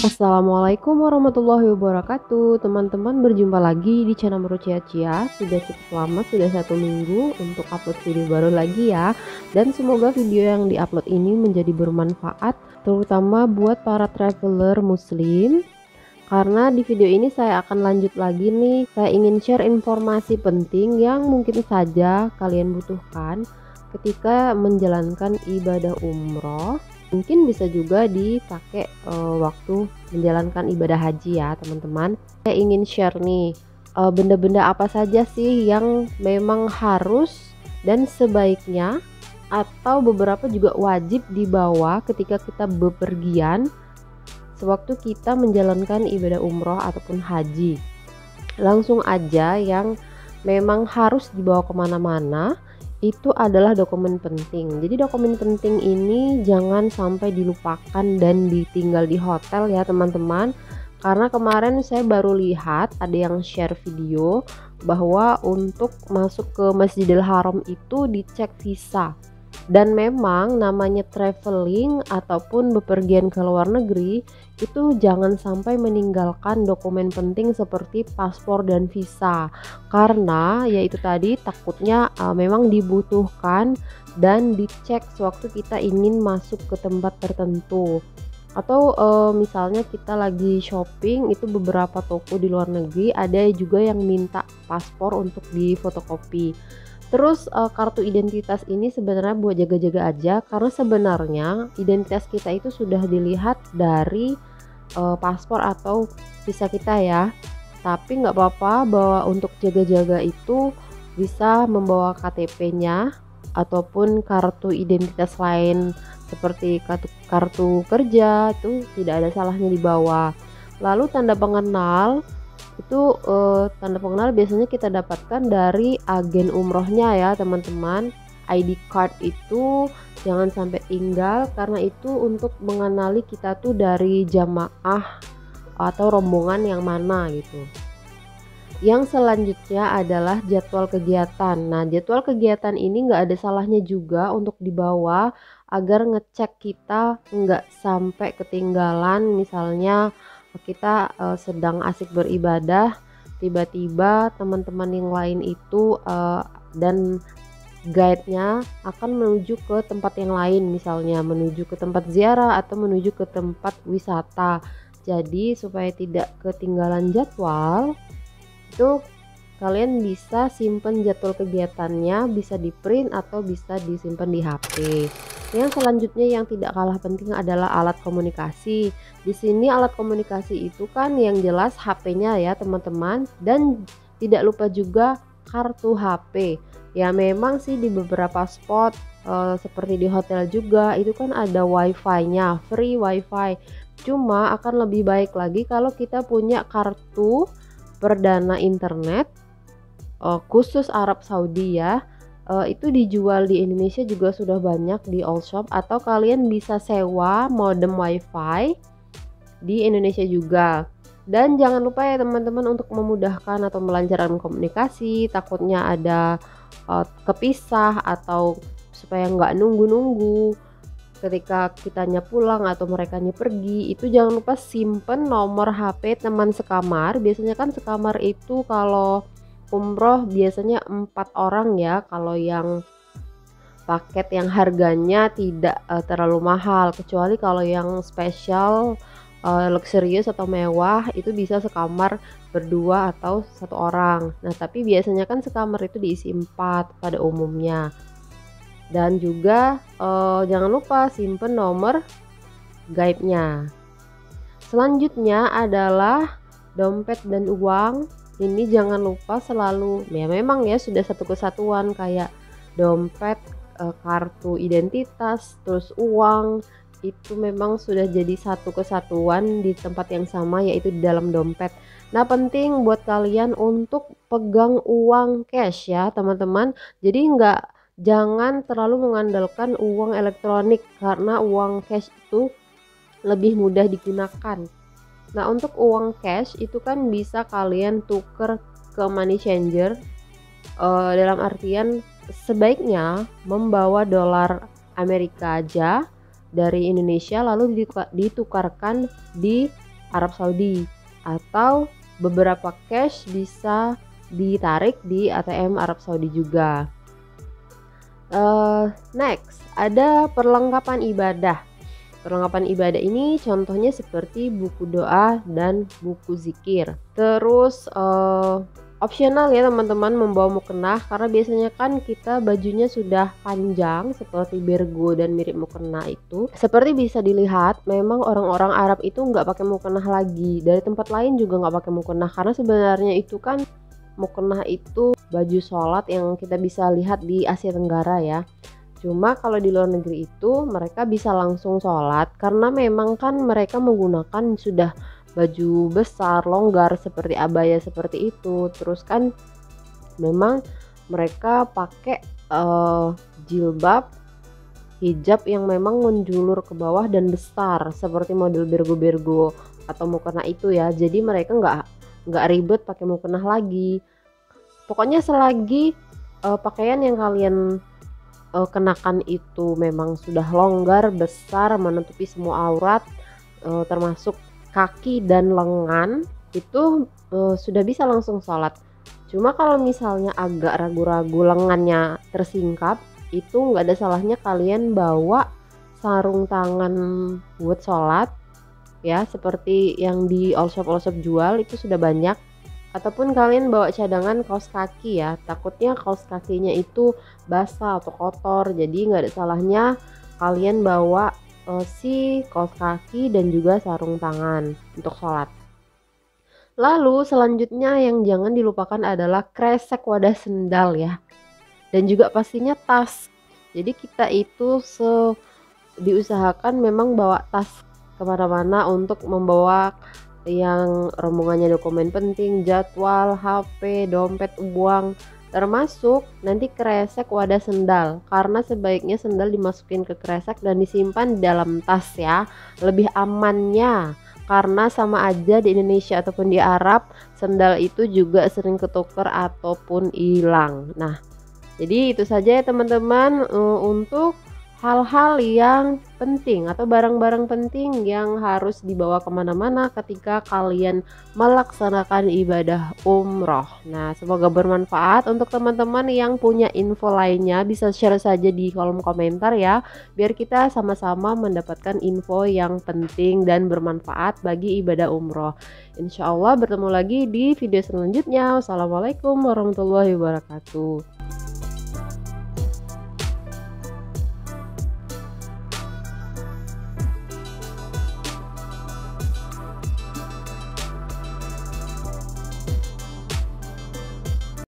Assalamualaikum warahmatullahi wabarakatuh. Teman-teman, berjumpa lagi di channel Meru Cia Cia. Sudah cukup lama, sudah 1 minggu untuk upload video baru lagi ya. Dan semoga video yang diupload ini menjadi bermanfaat, terutama buat para traveler muslim. Karena di video ini saya akan lanjut lagi nih. Saya ingin share informasi penting yang mungkin saja kalian butuhkan ketika menjalankan ibadah umroh. Mungkin bisa juga dipakai waktu menjalankan ibadah haji ya teman-teman. Saya ingin share nih benda-benda apa saja sih yang memang harus dan sebaiknya atau beberapa juga wajib dibawa ketika kita bepergian sewaktu kita menjalankan ibadah umroh ataupun haji. Langsung aja, yang memang harus dibawa kemana-mana itu adalah dokumen penting. Jadi dokumen penting ini jangan sampai dilupakan dan ditinggal di hotel ya teman-teman. Karena kemarin saya baru lihat ada yang share video bahwa untuk masuk ke Masjidil Haram itu dicek visa. Dan memang namanya traveling ataupun bepergian ke luar negeri itu jangan sampai meninggalkan dokumen penting seperti paspor dan visa, karena yaitu tadi takutnya memang dibutuhkan dan dicek sewaktu kita ingin masuk ke tempat tertentu. Atau misalnya kita lagi shopping, itu beberapa toko di luar negeri ada juga yang minta paspor untuk difotokopi. Terus kartu identitas ini sebenarnya buat jaga-jaga aja, karena sebenarnya identitas kita itu sudah dilihat dari paspor atau visa kita ya. Tapi nggak apa-apa bahwa untuk jaga-jaga itu bisa membawa KTP-nya ataupun kartu identitas lain seperti kartu kerja, itu tidak ada salahnya dibawa. Lalu tanda pengenal itu tanda pengenal biasanya kita dapatkan dari agen umrohnya ya teman-teman. ID card itu jangan sampai tinggal, karena itu untuk mengenali kita tuh dari jamaah atau rombongan yang mana gitu. Yang selanjutnya adalah jadwal kegiatan. Nah, jadwal kegiatan ini nggak ada salahnya juga untuk dibawa agar ngecek kita nggak sampai ketinggalan. Misalnya kita sedang asik beribadah, tiba-tiba teman-teman yang lain itu dan guide-nya akan menuju ke tempat yang lain, misalnya menuju ke tempat ziarah atau menuju ke tempat wisata. Jadi supaya tidak ketinggalan jadwal, itu kalian bisa simpen jadwal kegiatannya, bisa di print atau bisa disimpan di HP. Yang selanjutnya yang tidak kalah penting adalah alat komunikasi. Di sini alat komunikasi itu kan yang jelas HP-nya ya teman-teman, dan tidak lupa juga kartu HP. Ya memang sih di beberapa spot seperti di hotel juga itu kan ada wifi-nya, free wifi. Cuma akan lebih baik lagi kalau kita punya kartu perdana internet khusus Arab Saudi ya. Itu dijual di Indonesia juga sudah banyak di all shop, atau kalian bisa sewa modem wifi di Indonesia juga. Dan jangan lupa ya teman-teman, untuk memudahkan atau melancarkan komunikasi, takutnya ada kepisah atau supaya nggak nunggu-nunggu ketika kitanya pulang atau merekanya pergi, itu jangan lupa simpen nomor HP teman sekamar. Biasanya kan sekamar itu kalau umroh biasanya 4 orang ya, kalau yang paket yang harganya tidak terlalu mahal, kecuali kalau yang spesial luxurious atau mewah itu bisa sekamar berdua atau 1 orang. Nah tapi biasanya kan sekamar itu diisi 4 pada umumnya. Dan juga jangan lupa simpen nomor guide-nya. Selanjutnya adalah dompet dan uang. Ini jangan lupa selalu, ya memang ya sudah satu kesatuan, kayak dompet, kartu identitas, terus uang itu memang sudah jadi satu kesatuan di tempat yang sama, yaitu di dalam dompet. Nah penting buat kalian untuk pegang uang cash ya teman-teman. Jadi jangan terlalu mengandalkan uang elektronik, karena uang cash itu lebih mudah digunakan. Nah untuk uang cash itu kan bisa kalian tuker ke money changer, dalam artian sebaiknya membawa dolar Amerika aja dari Indonesia, lalu ditukarkan di Arab Saudi, atau beberapa cash bisa ditarik di ATM Arab Saudi juga. Next, ada perlengkapan ibadah. Perlengkapan ibadah ini contohnya seperti buku doa dan buku zikir. Terus opsional ya teman-teman membawa mukena, karena biasanya kan kita bajunya sudah panjang seperti bergo dan mirip mukena itu. Seperti bisa dilihat, memang orang-orang Arab itu nggak pakai mukena lagi. Dari tempat lain juga nggak pakai mukena, karena sebenarnya itu kan mukena itu baju sholat yang kita bisa lihat di Asia Tenggara ya. Cuma kalau di luar negeri itu mereka bisa langsung sholat, karena memang kan mereka menggunakan sudah baju besar longgar seperti abaya seperti itu. Terus kan memang mereka pakai jilbab hijab yang memang menjulur ke bawah dan besar seperti model bergo-bergo atau mukena itu ya. Jadi mereka nggak ribet pakai mukena lagi. Pokoknya selagi pakaian yang kalian kenakan itu memang sudah longgar, besar, menutupi semua aurat, termasuk kaki dan lengan, itu sudah bisa langsung sholat. Cuma kalau misalnya agak ragu-ragu lengannya tersingkap, itu nggak ada salahnya kalian bawa sarung tangan buat sholat ya, seperti yang di all shop jual itu sudah banyak. Ataupun kalian bawa cadangan kaos kaki ya, takutnya kaos kakinya itu basah atau kotor, jadi nggak ada salahnya kalian bawa si kaos kaki dan juga sarung tangan untuk sholat. Lalu selanjutnya yang jangan dilupakan adalah kresek wadah sendal ya, dan juga pastinya tas. Jadi kita itu diusahakan memang bawa tas kemana-mana untuk membawa yang rombongannya dokumen penting, jadwal, HP, dompet, uang, termasuk nanti kresek wadah sendal, karena sebaiknya sendal dimasukin ke kresek dan disimpan di dalam tas ya, lebih amannya. Karena sama aja di Indonesia ataupun di Arab, sendal itu juga sering ketukar ataupun hilang. Nah, jadi itu saja ya teman-teman untuk hal-hal yang penting atau barang-barang penting yang harus dibawa kemana-mana ketika kalian melaksanakan ibadah umroh. Nah, semoga bermanfaat. Untuk teman-teman yang punya info lainnya bisa share saja di kolom komentar ya, biar kita sama-sama mendapatkan info yang penting dan bermanfaat bagi ibadah umroh. Insya Allah bertemu lagi di video selanjutnya. Wassalamualaikum warahmatullahi wabarakatuh.